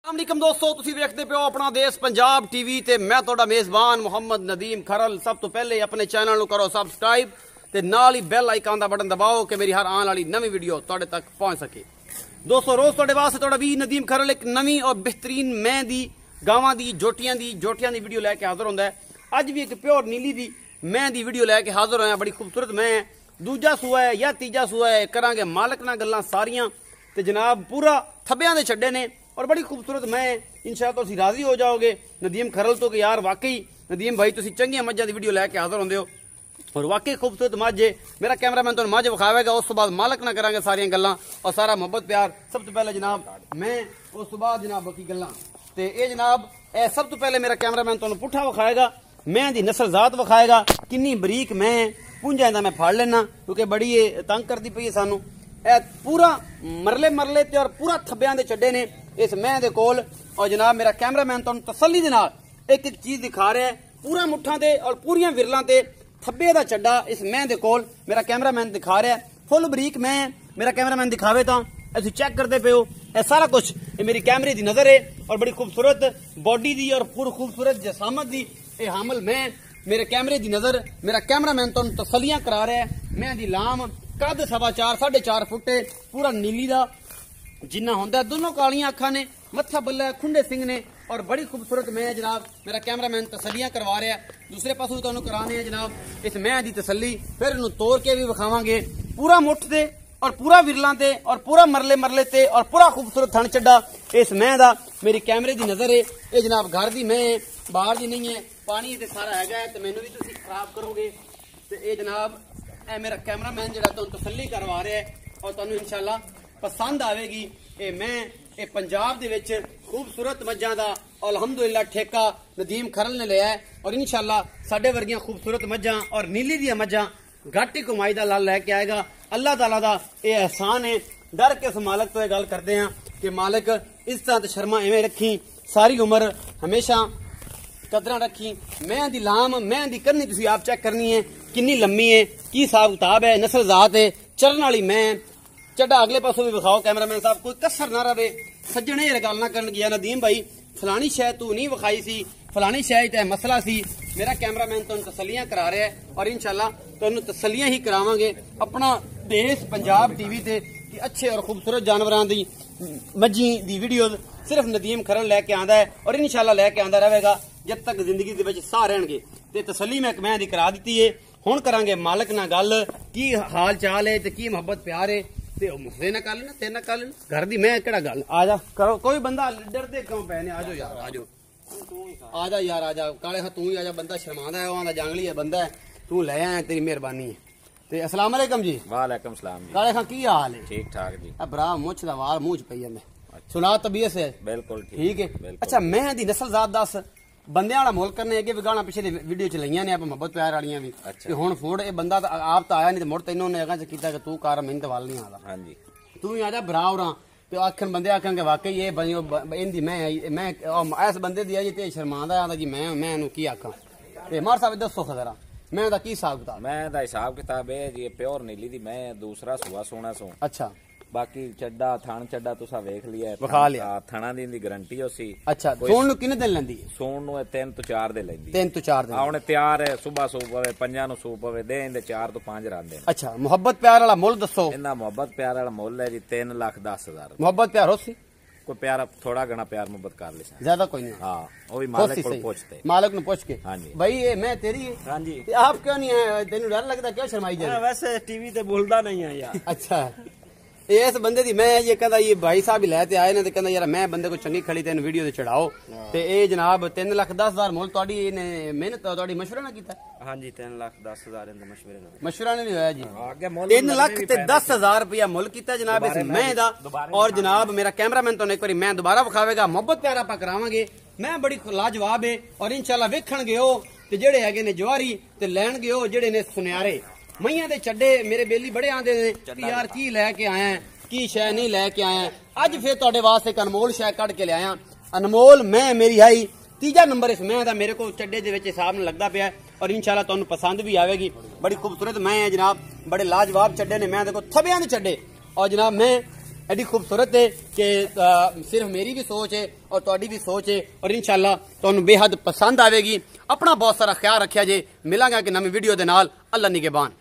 अस्सलामुअलैकुम दोस्तों, तुसीं वेखदे पियो अपना देश पंजाब टीवी ते मैं तुहाडा मेज़बान मोहम्मद नदीम खरल। सब तो पहले अपने चैनल नूं करो सब्सक्राइब ते नाल ही बेल आइकन दा बटन दबाओ कि मेरी हर आने वाली नवी वीडियो तुहाडे तक पहुंच सके। दोस्तों रोज तुहाडे वास्ते तुहाडा भी नदीम खरल एक नवी और बेहतरीन मैं दी गावां दी जोटियां दी वीडियो लैके हाजिर हुंदा है। अज भी एक प्योर नीली दी मैं दी वीडियो लैके हाजिर होया। बड़ी खूबसूरत मैं है, दूजा सूआ है या तीजा सूआ है, करांगे मालक नाल गल्लां सारियां ते जनाब पूरा थब्बियां दे छड्डे ने और बड़ी खूबसूरत मैं इंशाअल्लाह तुसीं राजी हो जाओगे नदीम खरल तो कि यार वाकई नदीम भाई तुसीं चंगियां मज्जां दी वीडियो लैके हाजिर होंदे हो और वाकई खूबसूरत मझ है। मेरा कैमरामैन तुहानूं मझ विखावेगा, उस तो बाद मालक ना करांगे सारियां गल्लां और सारा मुहब्बत प्यार। सब तो पहले जनाब मैं, उस तो बाद जनाब बाकी गल्लां ते ये जनाब सब तो पहले मेरा कैमरामैन तुहानूं पुट्ठा विखाएगा, मैं दी नस्ल जात विखाएगा किन्नी बरीक मैं पुंजा इंदा मैं फाड़ लेना क्योंकि बड़ी तंग करदी पई है सानू। पूरा मरले ते और पूरा थब्बियां दे चड्डे ने इस मैं दे कोल और जनाब मेरा कैमरामैन तुहानूं तसल्ली दे नाल एक एक चीज दिखा रहा है। पूरा मुठ्ठां ते और पूरियां विरलां ते थब्बे दा चड्डा इस मैं दे कोल मेरा कैमरामैन दिखा रहा है। फुल बरीक मैं मेरा कैमरामैन दिखावे तां असीं चेक करदे पे हो। सारा कुछ ये मेरी कैमरे दी नजर है और बड़ी खूबसूरत बॉडी दी और पूरी खूबसूरत जसामत दी ये हामल मैं मेरे कैमरे दी नजर मेरा कैमरामैन तुहानूं तसल्लियां करा रहा है। मैं दी लाम कद 4.5 फुट है, पूरा नीली दा जिन्ना होंदा है, दोनों कालियां अखां ने, मत्था बल्ला खुंडे सिंह ने और बड़ी खूबसूरत मैं जनाब मेरा कैमरामैन तसल्लियां करवा रहा है। दूसरे पासों तुहानूं कराने जनाब इस मैं दी तसल्ली, फिर इन्हूं तोड़ के भी विखावांगे। पूरा मुठ ते और पूरा विरलां ते और पूरा मरले ते और पूरा खूबसूरत थण चड्डा इस मैं दा मेरी कैमरे दी नजर है। ये जनाब घर दी मैं बाहर दी नहीं है, पानी ते सारा हैगा ते मैनूं भी तुसीं खराब करोगे ते ये जनाब मेरा कैमरामैन जिहड़ा तुहानूं तसल्ली करवा रहा है और तुहानूं इंशाअल्लाह पसंद आवेगी। ये मैं ये पंजाब दे विच खूबसूरत मज्जां दा अल्हम्दुलिल्लाह ठेका नदीम खरल ने लिया है और इंशाअल्लाह साडे वर्गियां खूबसूरत मज्जां और नीली दी मज्जां घट ही कमाई दा लाल लैके आएगा। अल्लाह ताला दा ये एहसान है। डर के इस मालक तो ये गल करते हैं कि मालक इस तरह ते शर्मा इवें रखी सारी उम्र हमेशा कदरां रखी। मैं दी लाम मैं दी करनी तुसीं आप चेक करनी है किन्नी लम्मी है, की हिसाब किताब है, नस्ल जात है, चरण वाली मैं चड्डा अगले पासों भी विखाओ कैमरामैन साहब, कोई कसर ना रहे। सज्जने ये गल ना करन गया नदीम भाई फलानी शै तू नहीं विखाई सी, फलानी शै ते मसला सी। मेरा कैमरामैन तुहानूं तसल्लियां करा रहा है और इंशाअल्लाह तुहानूं तसल्लियां ही करावांगे अपना देश पंजाब टीवी ते कि अच्छे और खूबसूरत जानवरां दी मज्जी दी वीडियो सिर्फ नदीम खरल लैके आंदा है और इंशाअल्लाह लैके आंदा रहेगा जब तक जिंदगी दे विच साह रहणगे। ते तसल्ली मैं दी करा दित्ती है। हुण करांगे मालक नाल गल की हाल चाल है ते की मुहब्बत प्यार है ते मुझे ना कर लेना तेरे ना कर लेना घर दी मैं केड़ा गल आ जा करो। कोई बंदा डरदे क्यों पै ने, आजो यार आजो आजा यार आजा काले हां तू ही आजा। बंदा शर्मांदा है, आंदा जंगली है बंदा है, तू ले आया तेरी मेहरबानी है। ते अस्सलाम वालेकुम जी। वालेकुम सलाम जी। काले हां की हाल है? ठीक ठाक जी। अब बरा मुछ दा वाल मुंह च पई है। सुना तबीयत से बिल्कुल ठीक है। अच्छा मैं दी नस्ल जात दस बंदे वाला मुल्क करने अगे भी गाना पिछले वीडियो च लईयां ने आप मुहब्बत प्यार वालियां भी कि हुण फोड़ ये बंदा आप तो आया नहीं तो मुड़ तैनूं ने अगां च कीता कि तू कर मिन्नत वाल नहीं आदा। हां जी तू ही आजा भरा उरा ते आखन बंदे आखांगे वाकई ये इंदी मैं इस बंदे दी आई ते शर्मांदा आंदा जी मैं इहनूं की आखां। ते मार साहब दसो खजरा मैं दा की हिसाब किताब? मैं दा हिसाब किताब है जी प्योर नीली दी मैं दूसरा सुआ सोना सो। अच्छा बाकी चड्डा थान चड्डा तुसा वेख लिया विखा लिया थाना दी गारंटी होसी। अच्छा सोन नु किन्ने दिन लैंदी है? सोन नु 3 तो 4 दिन लैंदी। 3 तो 4 दिन हुण तैयार है, सुबह सू पवे 5 नु सू पवे दें दे 4 तो 5 रांदे। अच्छा मुहब्बत प्यार वाला मुल दसो? इना मुहब्बत प्यार वाला मुल है जी 3,10,000। मुहब्बत प्यार होसी कोई प्यार थोड़ा घना प्यार मुहब्बत कर ले ज्यादा कोई नहीं। हां ओ भी मालिक को पूछते मालिक नु पूछ के। हां जी भाई ये मैं तेरी है। हां जी आप क्यों नहीं है? तेनू डर लगदा क्यों शर्माई जा? वैसे टीवी ते बोलदा नहीं है यार। अच्छा इस बंदे दी मैं ये कहता ये भाई साहब ही लैते आए ने ते कहंदा यार मैं बंदे को चंगी खड़ी तेन वीडियो ते चढ़ाओ ते ए जनाब 3,10,000 मुल तोड़ी ने मेहनत तोड़ी मशवरा ना कीता? हां जी 3,10,000 इनदे मशवरा ने नहीं होया जी। 3,10,000 रुपया मुल कीता जनाब इस मैं दा। और जनाब मेरा कैमरामैन तो एक बारी मैं दोबारा विखावेगा मुहब्बत प्यार आपा करावांगे। मैं बड़ी लाजवाब है और इंशाअल्लाह वेखणगे ओ ते जेड़े हैगे ने जवारी ते लैणगे ओ जेड़े ने सुनियारे मईयां दे चड्डे मेरे बेली बड़े आंदे ने कि यार की लैके आया की शै नहीं लैके आया। अज फिर तुहाडे वास्ते एक अनमोल शै कढ के लिआया। अनमोल मैं मेरी आई तीजा नंबर इस मैं दा मेरे को चड्डे दे विच हिसाब नाल लगदा पिया और इंशाअल्लाह तुहानूं पसंद भी आवेगी। बड़ी खूबसूरत मैं है जनाब, बड़े लाजवाब चड्डे ने मैं देखो थब्बियां दे चड्डे और जनाब मैं एडी खूबसूरत है कि सिर्फ मेरी भी सोच है और तुहाडी भी सोच है और इंशाल्लाह तुहानू बेहद पसंद आएगी। अपना बहुत सारा ख्याल रखिया जे, मिलांगा कि नवी वीडियो दे नाल। अल्लाह निगहबान।